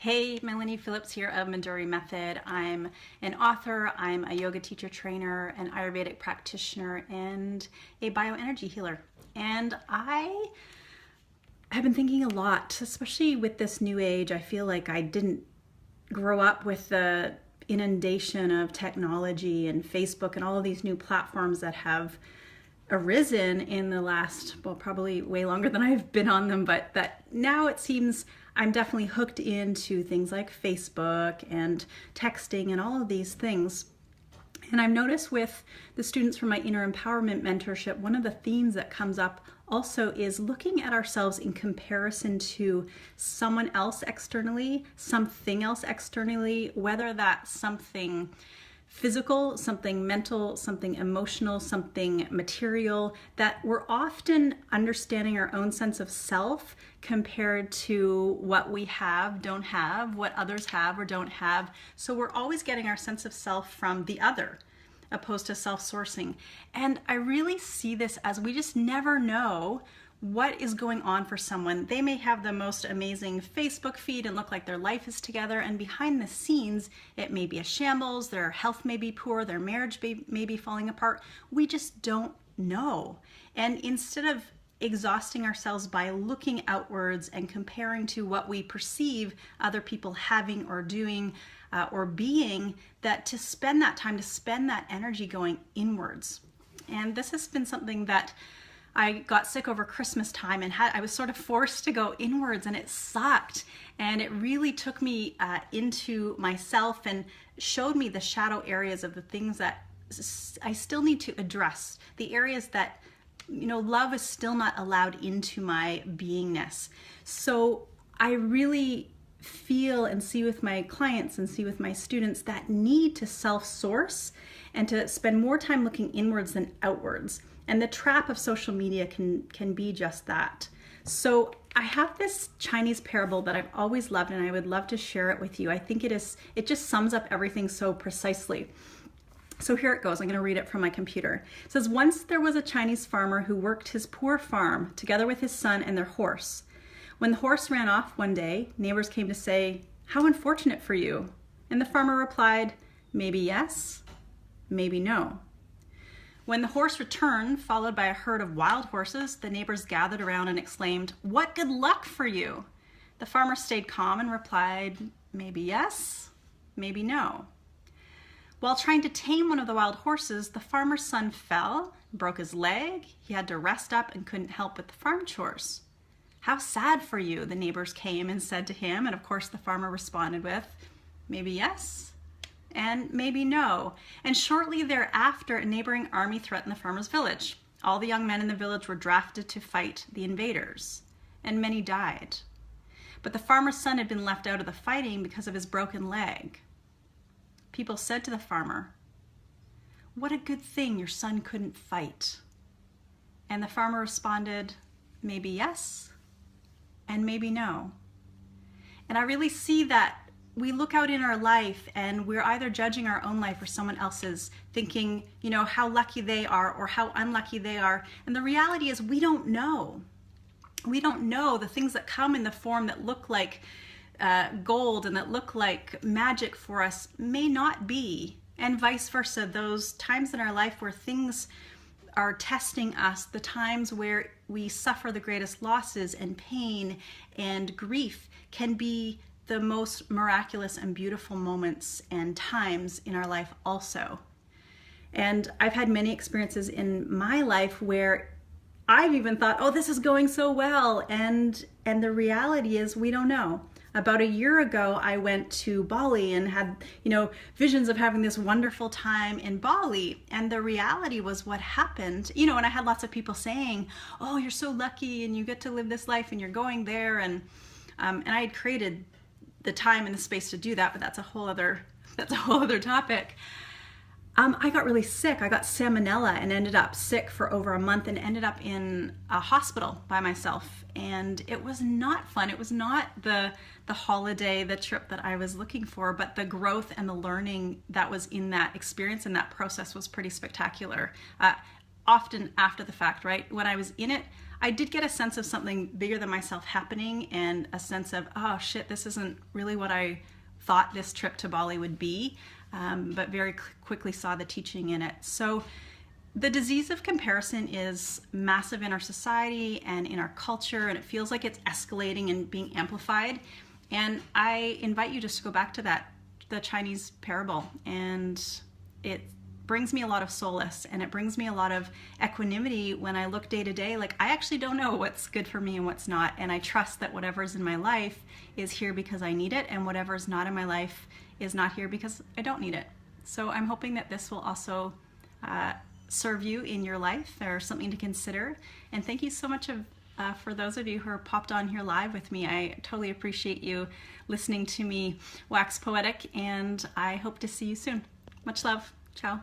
Hey, Melanie Phillips here of Minduri Method. I'm an author, I'm a yoga teacher trainer, an Ayurvedic practitioner, and a bioenergy healer. And I have been thinking a lot, especially with this new age. I feel like I didn't grow up with the inundation of technology and Facebook and all of these new platforms that have arisen in the last, well, probably way longer than I've been on them, but that now it seems I'm definitely hooked into things like Facebook and texting and all of these things. And I've noticed with the students from my Inner Empowerment Mentorship, one of the themes that comes up also is looking at ourselves in comparison to someone else externally, something else externally, whether that's something physical, something mental, something emotional, something material, that we're often understanding our own sense of self compared to what we have, don't have, what others have or don't have. So we're always getting our sense of self from the other, opposed to self-sourcing. And I really see this as we just never know what is going on for someone. They may have the most amazing Facebook feed and look like their life is together, and behind the scenes it may be a shambles, their health may be poor, their marriage may be falling apart. We just don't know. And instead of exhausting ourselves by looking outwards and comparing to what we perceive other people having or doing or being, that to spend that time, to spend that energy going inwards. And this has been something that I got sick over Christmas time and I was sort of forced to go inwards, and it sucked. And it really took me into myself and showed me the shadow areas of the things that I still need to address, the areas that, love is still not allowed into my beingness. So I really feel and see with my clients and see with my students that need to self-source and to spend more time looking inwards than outwards. And the trap of social media can be just that. So I have this Chinese parable that I've always loved, and I would love to share it with you. I think it just sums up everything so precisely. So here it goes. I'm going to read it from my computer. It says, once there was a Chinese farmer who worked his poor farm together with his son and their horse. When the horse ran off one day, neighbors came to say, "How unfortunate for you." And the farmer replied, "Maybe yes, maybe no." When the horse returned, followed by a herd of wild horses, the neighbors gathered around and exclaimed, "What good luck for you!" The farmer stayed calm and replied, "Maybe yes, maybe no." While trying to tame one of the wild horses, the farmer's son fell, broke his leg. He had to rest up and couldn't help with the farm chores. "How sad for you," the neighbors came and said to him, and of course the farmer responded with, "Maybe yes, and maybe no." And shortly thereafter, a neighboring army threatened the farmer's village. All the young men in the village were drafted to fight the invaders, and many died. But the farmer's son had been left out of the fighting because of his broken leg. People said to the farmer, "What a good thing your son couldn't fight." And the farmer responded, "Maybe yes, and maybe no." And I really see that we look out in our life and we're either judging our own life or someone else's, thinking, how lucky they are or how unlucky they are. And the reality is we don't know. We don't know the things that come in the form that look like gold and that look like magic for us may not be, and vice versa. Those times in our life where things are testing us, the times where we suffer the greatest losses and pain and grief, can be the most miraculous and beautiful moments and times in our life also. And I've had many experiences in my life where I've even thought, oh, this is going so well, and the reality is we don't know. About a year ago, I went to Bali and had, visions of having this wonderful time in Bali. And the reality was what happened, and I had lots of people saying, "Oh, you're so lucky and you get to live this life and you're going there." And I had created the time and the space to do that, but that's a whole other topic. I got really sick. I got salmonella and ended up sick for over a month and ended up in a hospital by myself. And it was not fun. It was not the holiday, the trip that I was looking for, but the growth and the learning that was in that experience and that process was pretty spectacular. Often after the fact, right? When I was in it, I did get a sense of something bigger than myself happening, and a sense of, oh shit, this isn't really what I thought this trip to Bali would be, but very quickly saw the teaching in it. So the disease of comparison is massive in our society and in our culture, and it feels like it's escalating and being amplified. And I invite you just to go back to that, the Chinese parable, and it brings me a lot of solace, and it brings me a lot of equanimity when I look day to day. Like, I actually don't know what's good for me and what's not, and I trust that whatever's in my life is here because I need it, and whatever's not in my life is not here because I don't need it. So I'm hoping that this will also serve you in your life, or something to consider. And thank you so much for those of you who are popped on here live with me. I totally appreciate you listening to me wax poetic, and I hope to see you soon. Much love. Ciao.